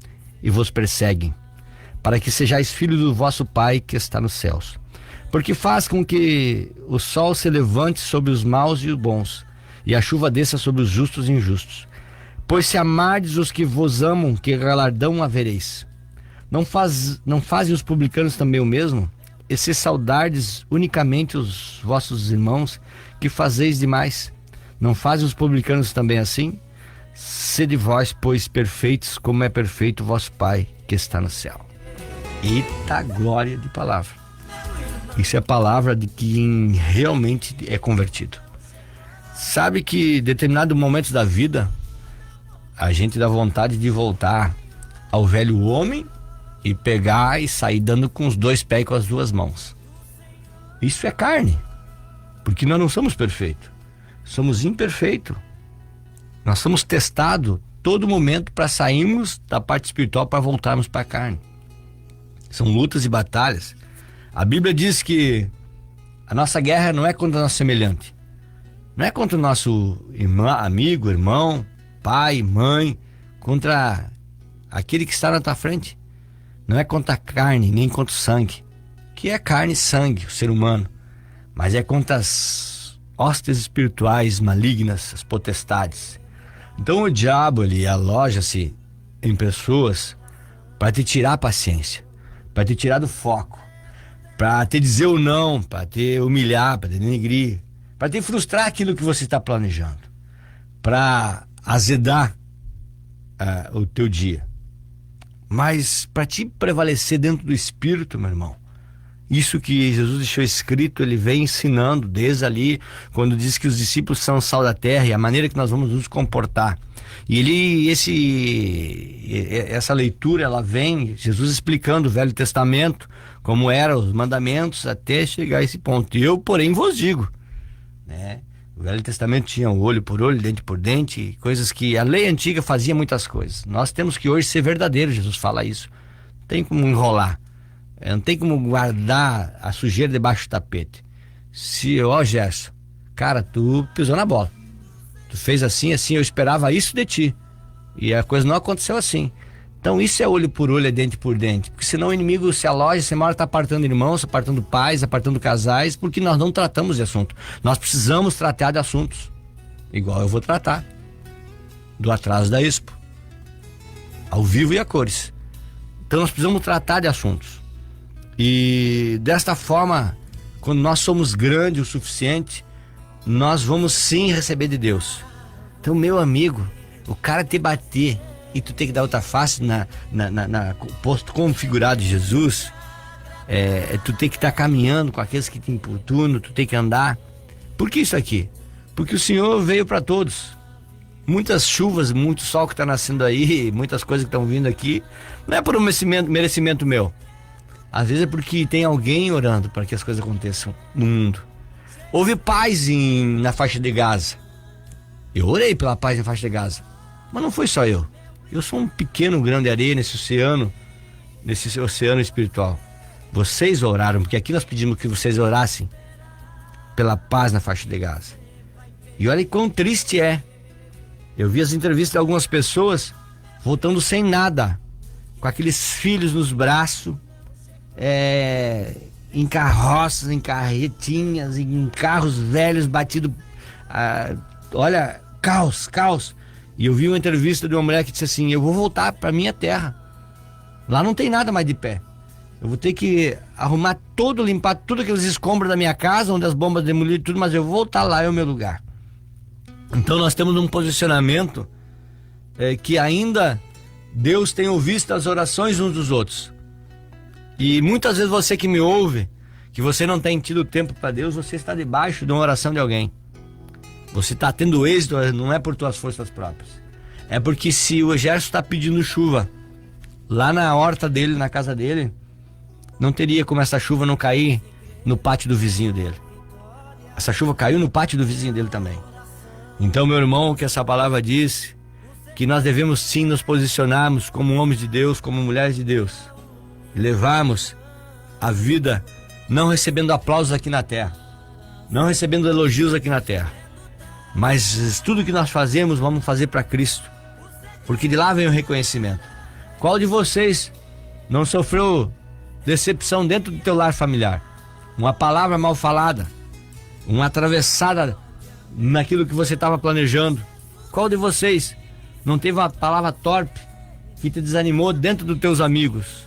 e vos perseguem, para que sejais filhos do vosso Pai que está nos céus. Porque faz com que o sol se levante sobre os maus e os bons, e a chuva desça sobre os justos e injustos. Pois se amardes os que vos amam, que galardão havereis? Não fazem os publicanos também o mesmo? E se saudardes unicamente os vossos irmãos, que fazeis demais? Não fazem os publicanos também assim? Sede vós, pois, perfeitos, como é perfeito o vosso Pai que está no céu. Eita glória de palavra! Isso é a palavra de quem realmente é convertido. Sabe que em determinados momentos da vida, a gente dá vontade de voltar ao velho homem e pegar e sair dando com os 2 pés e com as 2 mãos. Isso é carne, porque nós não somos perfeitos, somos imperfeitos. Nós somos testados todo momento para sairmos da parte espiritual para voltarmos para a carne. São lutas e batalhas. A Bíblia diz que A nossa guerra não é contra o nosso semelhante. Não é contra o nosso amigo, irmão, pai, mãe, contra aquele que está na tua frente. Não é contra a carne, nem contra o sangue, que é carne e sangue, o ser humano, mas é contra as hostes espirituais malignas, as potestades. Então o diabo, ele aloja-se em pessoas para te tirar a paciência, para te tirar do foco, para te dizer o não, para te humilhar, para te denegrir, para te frustrar aquilo que você está planejando, para azedar o teu dia. Mas para te prevalecer dentro do Espírito, meu irmão, isso que Jesus deixou escrito, ele vem ensinando desde ali, quando diz que os discípulos são o sal da terra e a maneira que nós vamos nos comportar. E essa leitura, ela vem, Jesus explicando o Velho Testamento, como eram os mandamentos, até chegar a esse ponto. E eu, porém, vos digo, né? O Velho Testamento tinha olho por olho, dente por dente, coisas que a lei antiga fazia muitas coisas. Nós temos que hoje ser verdadeiros, Jesus fala isso. Não tem como enrolar, não tem como guardar a sujeira debaixo do tapete. Gerson, cara, tu pisou na bola. Tu fez assim, eu esperava isso de ti. E a coisa não aconteceu assim. Então isso é olho por olho, é dente por dente. Porque senão o inimigo se aloja, você mora tá apartando irmãos, apartando pais, apartando casais, porque nós não tratamos de assunto. Nós precisamos tratar de assuntos. Igual eu vou tratar do atraso da Expo, ao vivo e a cores. Então nós precisamos tratar de assuntos. E desta forma, quando nós somos grandes o suficiente, nós vamos sim receber de Deus. Então, meu amigo, o cara te bater e tu tem que dar outra face na posto configurado de Jesus, tu tem que estar caminhando com aqueles que te importunam, tu tem que andar. Por que isso aqui? Porque o Senhor veio para todos. Muitas chuvas, muito sol que está nascendo aí, muitas coisas que estão vindo aqui, não é por um merecimento meu. Às vezes é porque tem alguém orando para que as coisas aconteçam no mundo. Houve paz na faixa de Gaza. Eu orei pela paz na faixa de Gaza. Mas não foi só eu. Eu sou um pequeno grão de areia nesse oceano espiritual. Vocês oraram, porque aqui nós pedimos que vocês orassem pela paz na faixa de Gaza. E olha quão triste é. Eu vi as entrevistas de algumas pessoas voltando sem nada, com aqueles filhos nos braços, em carroças, em carretinhas, em carros velhos batidos. Olha, caos. E eu vi uma entrevista de uma mulher que disse assim: eu vou voltar para minha terra. Lá não tem nada mais de pé. Eu vou ter que arrumar limpar tudo aqueles escombros da minha casa, onde as bombas demoliram tudo, mas eu vou voltar lá, é o meu lugar. Então nós temos um posicionamento que ainda Deus tem ouvido as orações uns dos outros. E muitas vezes você que me ouve, que você não tem tido tempo para Deus, você está debaixo de uma oração de alguém. Você está tendo êxito, não é por tuas forças próprias. É porque se o exército está pedindo chuva lá na horta dele, na casa dele, não teria como essa chuva não cair no pátio do vizinho dele. Essa chuva caiu no pátio do vizinho dele também. Então, meu irmão, o que essa palavra diz, que nós devemos sim nos posicionarmos como homens de Deus, como mulheres de Deus, e levarmos a vida não recebendo aplausos aqui na terra, não recebendo elogios aqui na terra, mas tudo que nós fazemos, vamos fazer para Cristo, porque de lá vem o reconhecimento. Qual de vocês não sofreu decepção dentro do teu lar familiar? Uma palavra mal falada, uma atravessada naquilo que você estava planejando. Qual de vocês não teve uma palavra torpe que te desanimou dentro dos teus amigos?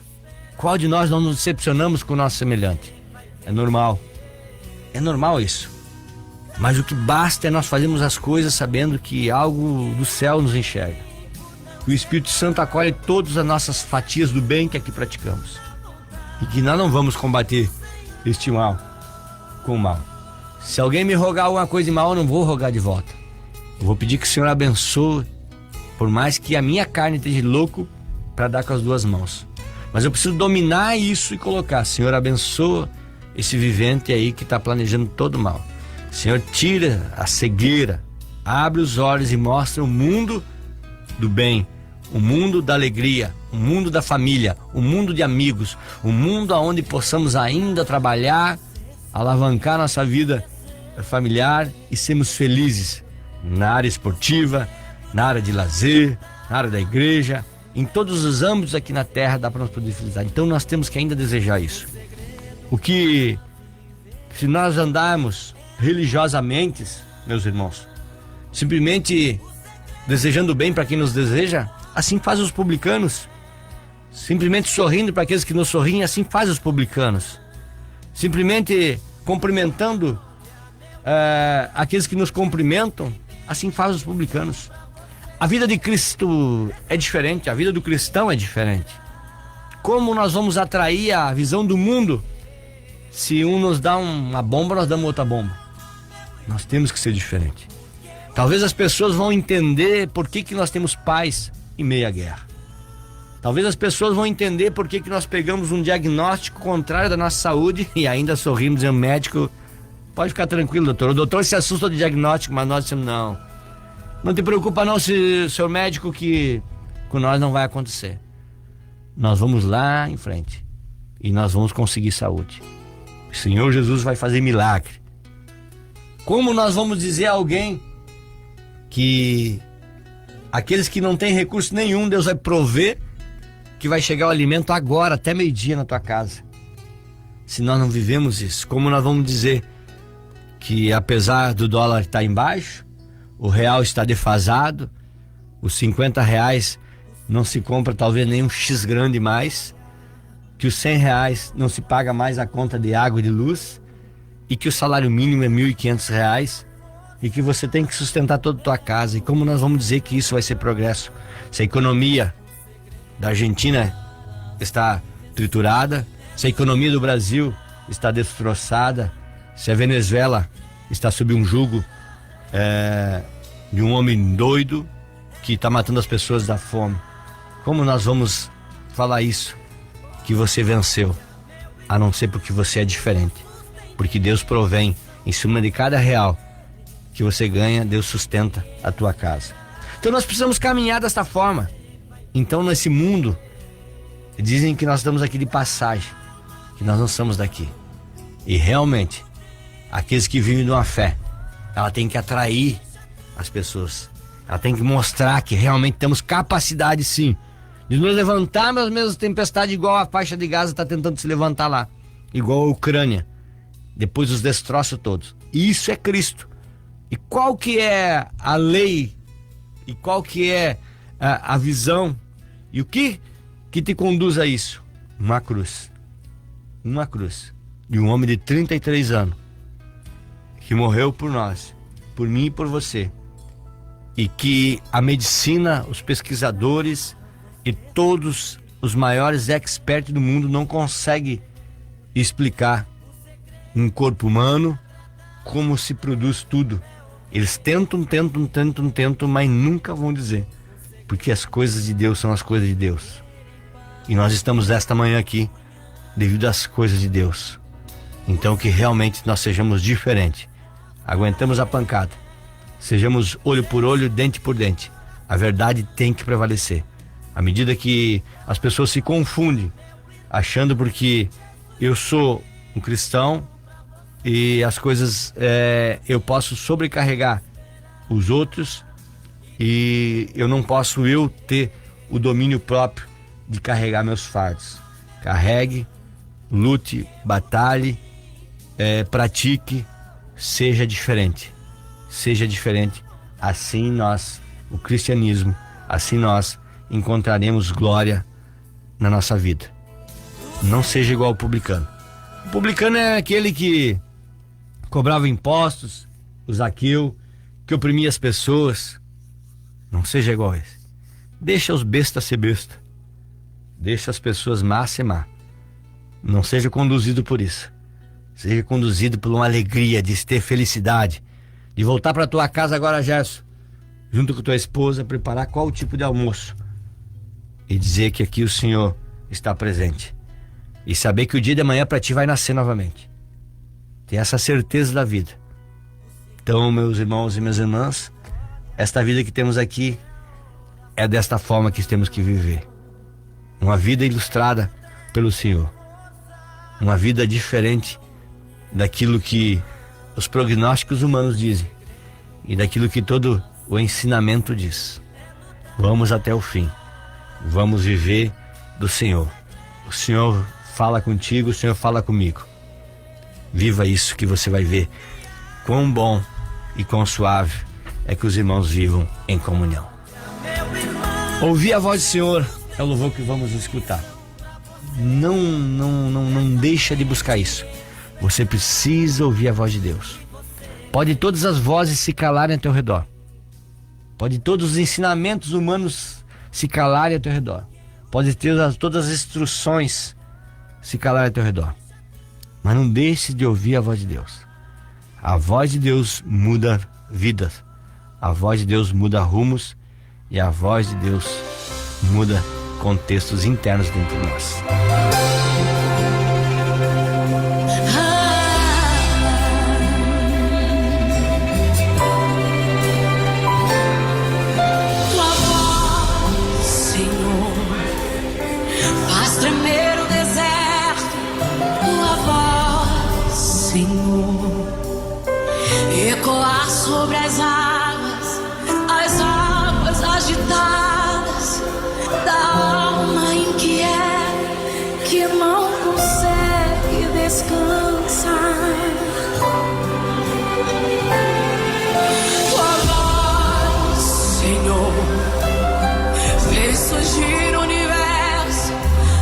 Qual de nós não nos decepcionamos com o nosso semelhante? É normal isso. Mas o que basta é nós fazermos as coisas sabendo que algo do céu nos enxerga. O Espírito Santo acolhe todas as nossas fatias do bem que aqui praticamos. E que nós não vamos combater este mal com o mal. Se alguém me rogar alguma coisa de mal, eu não vou rogar de volta. Eu vou pedir que o Senhor abençoe, por mais que a minha carne esteja louco para dar com as duas mãos. Mas eu preciso dominar isso e colocar: Senhor, abençoa esse vivente aí que está planejando todo o mal. Senhor, tira a cegueira, abre os olhos e mostra o mundo do bem, o mundo da alegria, o mundo da família, o mundo de amigos, o mundo onde possamos ainda trabalhar alavancar nossa vida familiar e sermos felizes na área esportiva, na área de lazer, na área da igreja, em todos os âmbitos aqui na terra dá para nós poder felicidade. Então nós temos que ainda desejar isso. O que, se nós andarmos religiosamente, meus irmãos, simplesmente desejando bem para quem nos deseja, assim faz os publicanos. Simplesmente sorrindo para aqueles que nos sorriem, assim faz os publicanos. Simplesmente cumprimentando aqueles que nos cumprimentam, assim faz os publicanos. A vida de Cristo é diferente, a vida do cristão é diferente. Como nós vamos atrair a visão do mundo? Se um nos dá uma bomba, nós damos outra bomba. Nós temos que ser diferente. Talvez as pessoas vão entender por que nós temos paz em meio à guerra. Talvez as pessoas vão entender por que nós pegamos um diagnóstico contrário da nossa saúde e ainda sorrimos e o médico, pode ficar tranquilo, doutor. O doutor se assusta do diagnóstico, mas nós dizemos não te preocupa não, seu médico, que com nós não vai acontecer. Nós vamos lá em frente e nós vamos conseguir saúde. O Senhor Jesus vai fazer milagre. Como nós vamos dizer a alguém que aqueles que não têm recurso nenhum, Deus vai prover, que vai chegar o alimento agora, até meio-dia na tua casa? Se nós não vivemos isso, como nós vamos dizer que apesar do dólar estar embaixo, o real está defasado, os 50 reais não se compra talvez nem um X grande mais, que os 100 reais não se paga mais a conta de água e de luz, e que o salário mínimo é 1.500 reais, e que você tem que sustentar toda a tua casa. E como nós vamos dizer que isso vai ser progresso? Se a economia da Argentina está triturada, se a economia do Brasil está destroçada, se a Venezuela está sob um jugo de um homem doido que está matando as pessoas da fome, como nós vamos falar isso? Que você venceu, a não ser porque você é diferente, porque Deus provém em cima de cada real que você ganha, Deus sustenta a tua casa. Então nós precisamos caminhar desta forma. Então nesse mundo dizem que nós estamos aqui de passagem, que nós não somos daqui, e realmente aqueles que vivem de uma fé, ela tem que atrair as pessoas, ela tem que mostrar que realmente temos capacidade sim de nos levantar às mesmas tempestades, igual a faixa de Gaza está tentando se levantar lá, igual a Ucrânia, depois os destroços todos. E isso é Cristo. E qual que é a lei? E qual que é a visão? E o que te conduz a isso? Uma cruz. Uma cruz. De um homem de 33 anos que morreu por nós, por mim e por você. E que a medicina, os pesquisadores e todos os maiores experts do mundo não conseguem explicar um corpo humano como se produz tudo. Eles tentam, mas nunca vão dizer, porque as coisas de Deus são as coisas de Deus. E nós estamos esta manhã aqui devido às coisas de Deus. Então que realmente nós sejamos diferentes, aguentamos a pancada, sejamos olho por olho, dente por dente. A verdade tem que prevalecer. À medida que as pessoas se confundem, achando porque eu sou um cristão e as coisas, eu posso sobrecarregar os outros e eu não posso ter o domínio próprio de carregar meus fardos. Carregue, lute, batalhe, pratique, seja diferente. Seja diferente. Assim nós, o cristianismo, assim nós encontraremos glória na nossa vida. Não seja igual ao publicano. O publicano é aquele que cobrava impostos, o Zaqueu, que oprimia as pessoas. Não seja igual a esse. Deixa os bestas ser besta. Deixa as pessoas má ser má. Não seja conduzido por isso. Seja conduzido por uma alegria de ter felicidade, de voltar para tua casa agora, Gerson, junto com tua esposa, preparar qual tipo de almoço e dizer que aqui o Senhor está presente e saber que o dia de amanhã para ti vai nascer novamente. Ter essa certeza da vida. Então, meus irmãos e minhas irmãs, esta vida que temos aqui é desta forma que temos que viver. Uma vida ilustrada pelo Senhor. Uma vida diferente daquilo que os prognósticos humanos dizem e daquilo que todo o ensinamento diz. Vamos até o fim. Vamos viver do Senhor. O Senhor fala contigo, o Senhor fala comigo. Viva isso que você vai ver quão bom e quão suave é que os irmãos vivam em comunhão. Ouvir a voz do Senhor é o louvor que vamos escutar. Não deixa de buscar isso. Você precisa ouvir a voz de Deus. Pode todas as vozes se calarem ao teu redor. Pode todos os ensinamentos humanos se calarem ao teu redor. Pode ter todas as instruções se calarem ao teu redor. Mas não deixe de ouvir a voz de Deus. A voz de Deus muda vidas. A voz de Deus muda rumos. E a voz de Deus muda contextos internos dentro de nós. Tua voz, Senhor, faz tremer o deserto. Tua voz, Senhor, ecoar sobre as águas agitadas da alma inquieta que não consegue descansar. Tua voz, Senhor, fez surgir o universo.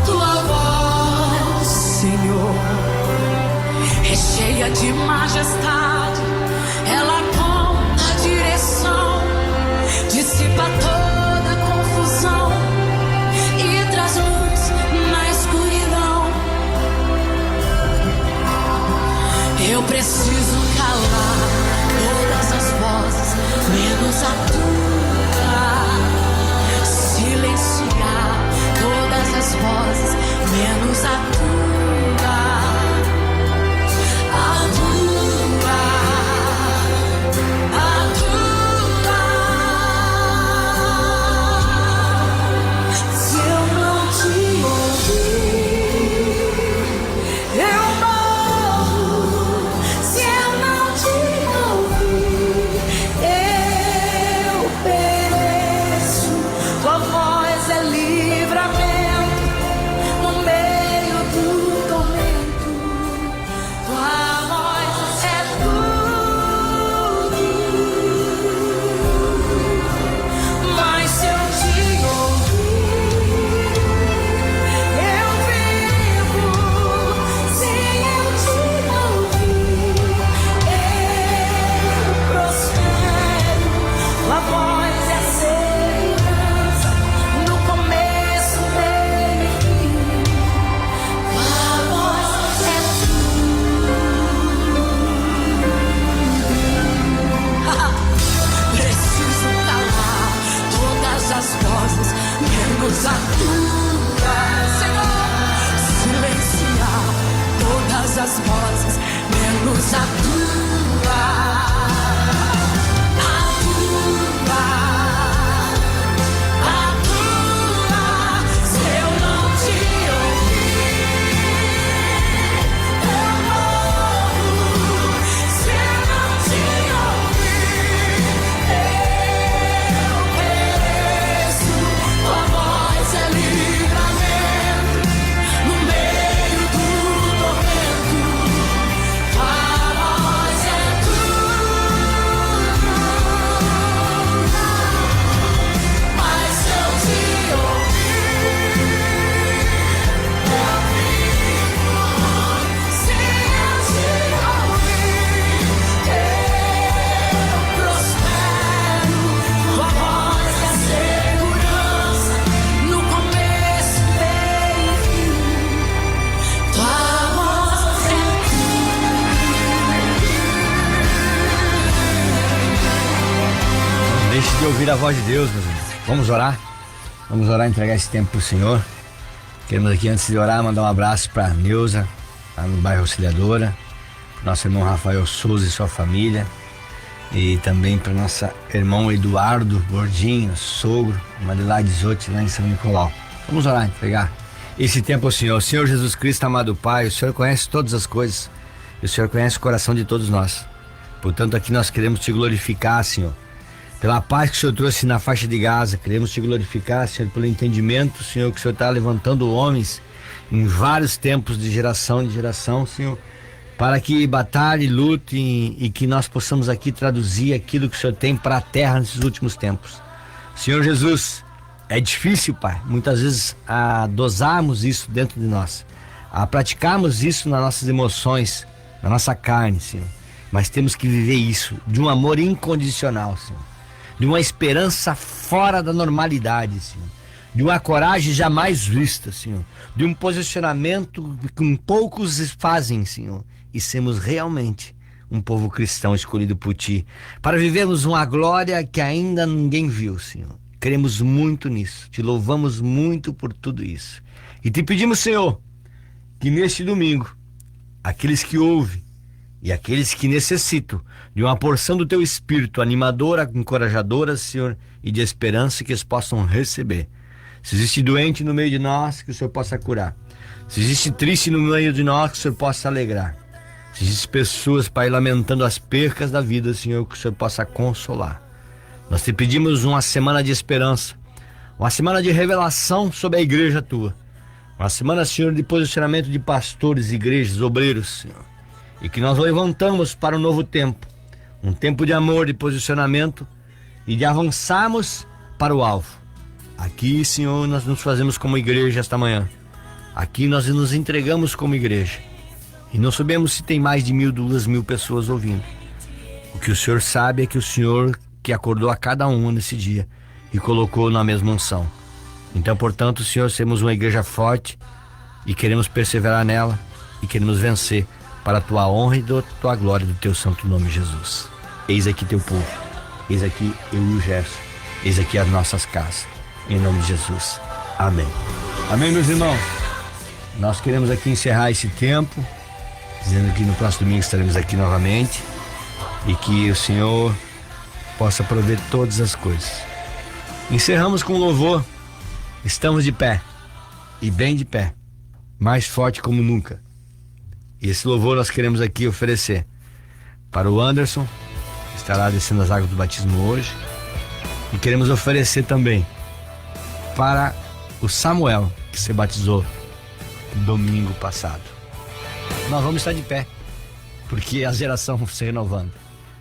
Tua voz, Senhor, é cheia de majestade. Ela conta a direção, dissipa toda a confusão e traz luz na escuridão. Eu preciso calar todas as vozes, menos a tua. Silenciar todas as vozes, menos a tua. A tua. A tua. Se eu não te ouvir, eu morro. Se eu não te ouvir, eu pereço. Tua voz é livramento no meio do tormento. Tua voz é tudo. Mas se eu te ouvir, eu vivo. Se eu te ouvir, eu prospero. Tua voz é segurança no começo, meio e fim. Tua voz é preciso calar todas as vozes, menos a tua. Senhor, silenciar todas as vozes, menos a tua. A tua. A tua. Se eu não te ouvir, eu morro. Se eu não te ouvir, eu pereço. Tua voz é livramento no meio do tormento. Tua voz é tudo. Mas se eu te ouvir, eu vivo. Se eu te ouvir, eu prospero. Tua voz é segurança no começo, meio e fim. Tua voz é Não deixe de ouvir a voz de Deus, meus irmãos. Vamos orar? Vamos orar e entregar esse tempo para o Senhor. Queremos aqui, antes de orar, mandar um abraço para a Neuza, lá no bairro Auxiliadora, pro nosso irmão Rafael Souza e sua família, e também para nosso irmão Eduardo Gordinho, sogro, Marilade Zotti, lá em São Nicolau. Vamos orar e entregar esse tempo ao Senhor. Senhor Jesus Cristo, amado Pai, o Senhor conhece todas as coisas. E o Senhor conhece o coração de todos nós. Portanto, aqui nós queremos te glorificar, Senhor, pela paz que o Senhor trouxe na faixa de Gaza. Queremos te glorificar, Senhor, pelo entendimento, Senhor, que o Senhor está levantando homens em vários tempos de geração em geração, Senhor, para que batalhem, lutem e que nós possamos aqui traduzir aquilo que o Senhor tem para a terra nesses últimos tempos. Senhor Jesus, é difícil, Pai, muitas vezes a dosarmos isso dentro de nós, a praticarmos isso nas nossas emoções, na nossa carne, Senhor, mas temos que viver isso de um amor incondicional, Senhor, de uma esperança fora da normalidade, Senhor, de uma coragem jamais vista, Senhor, de um posicionamento que poucos fazem, Senhor, e sermos realmente um povo cristão escolhido por Ti, para vivermos uma glória que ainda ninguém viu, Senhor. Queremos muito nisso, Te louvamos muito por tudo isso. E Te pedimos, Senhor, que neste domingo, aqueles que ouvem e aqueles que necessitam de uma porção do Teu Espírito animadora, encorajadora, Senhor, e de esperança, que eles possam receber. Se existe doente no meio de nós, que o Senhor possa curar. Se existe triste no meio de nós, que o Senhor possa alegrar. Se existem pessoas, Pai, lamentando as percas da vida, Senhor, que o Senhor possa consolar. Nós Te pedimos uma semana de esperança, uma semana de revelação sobre a igreja Tua, uma semana, Senhor, de posicionamento de pastores, igrejas, obreiros, Senhor, e que nós levantamos para um novo tempo, um tempo de amor, de posicionamento e de avançarmos para o alvo. Aqui, Senhor, nós nos fazemos como igreja esta manhã. Aqui nós nos entregamos como igreja. E não sabemos se tem mais de 1.000, 2.000 pessoas ouvindo. O que o Senhor sabe é que o Senhor que acordou a cada um nesse dia e colocou na mesma unção. Então, portanto, Senhor, sermos uma igreja forte e queremos perseverar nela e queremos vencer para a Tua honra e da Tua glória, do Teu santo nome, Jesus. Eis aqui Teu povo, eis aqui eu e o Gerson, eis aqui as nossas casas, em nome de Jesus. Amém. Amém, meus irmãos. Nós queremos aqui encerrar esse tempo, dizendo que no próximo domingo estaremos aqui novamente e que o Senhor possa prover todas as coisas. Encerramos com louvor. Estamos de pé, e bem de pé, mais forte como nunca. E esse louvor nós queremos aqui oferecer para o Anderson, que estará descendo as águas do batismo hoje, e queremos oferecer também para o Samuel, que se batizou domingo passado. Nós vamos estar de pé, porque a geração vai se renovando.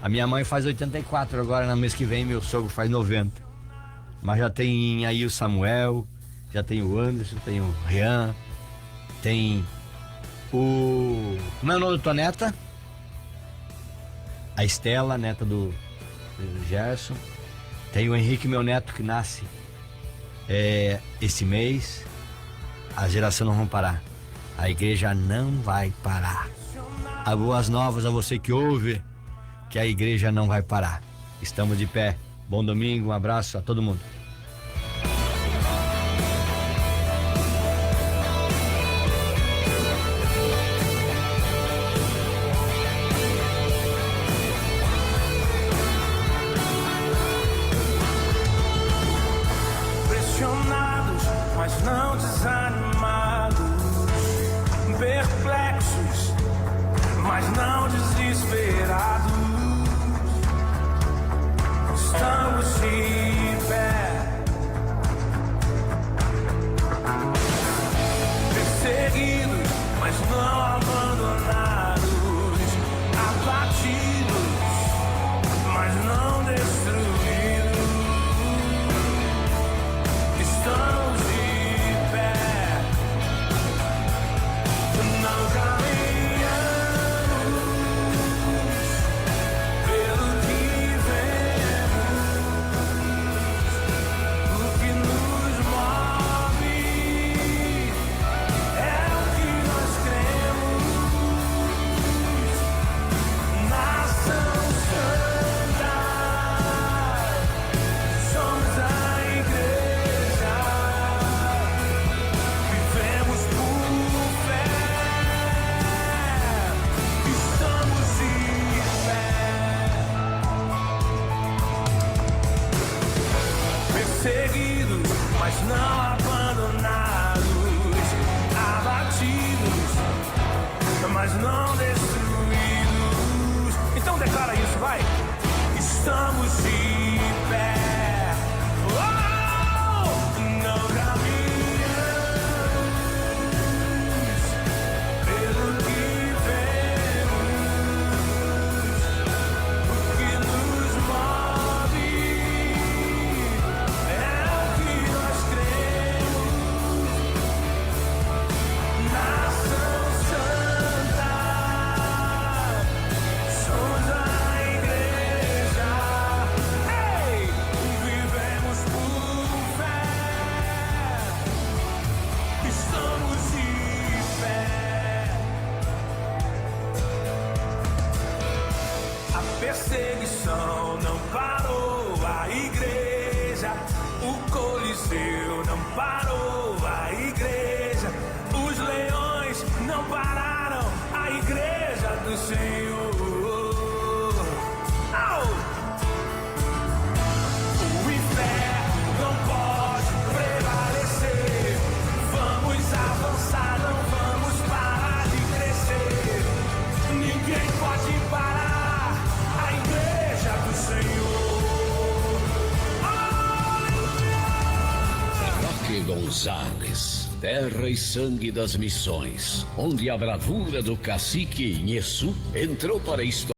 A minha mãe faz 84 agora, no mês que vem meu sogro faz 90. Mas já tem aí o Samuel, já tem o Anderson, tem o Rian, tem o... Como é o nome da tua neta? A Estela, neta do Gerson. Tem o Henrique, meu neto, que nasce esse mês. A geração não vai parar. A igreja não vai parar. Há boas novas a você que ouve, que a igreja não vai parar. Estamos de pé. Bom domingo, um abraço a todo mundo. Pressionados, mas não desanimados, perplexos, mas não desesperados. Estamos de pé, perseguidos, mas não abandonados, abatidos, mas não destruídos. Estamos de pé, não caminhamos pelo que vemos, o que nos move é o que nós cremos. Nação santa, somos a igreja, vivemos por fé, estamos de pé, perseguidos, mas não abandonados, abatidos, mas não destruídos. declara isso, vai. Estamos de pé. Oh, não caminhamos pelo que vemos, o que nos move é o que nós cremos. Nação Santa, somos a igreja. Ei, vivemos por fé. Estamos de pé. A perseguição não parou a igreja. O Coliseu não parou a igreja. Os leões não pararam a igreja do Senhor. Au! O inferno não pode prevalecer. Vamos avançar, não vamos parar de crescer. Ninguém pode parar a igreja do Senhor. Roque Gonzalez, terra e sangue das missões, onde a bravura do cacique Inheçu entrou para a história.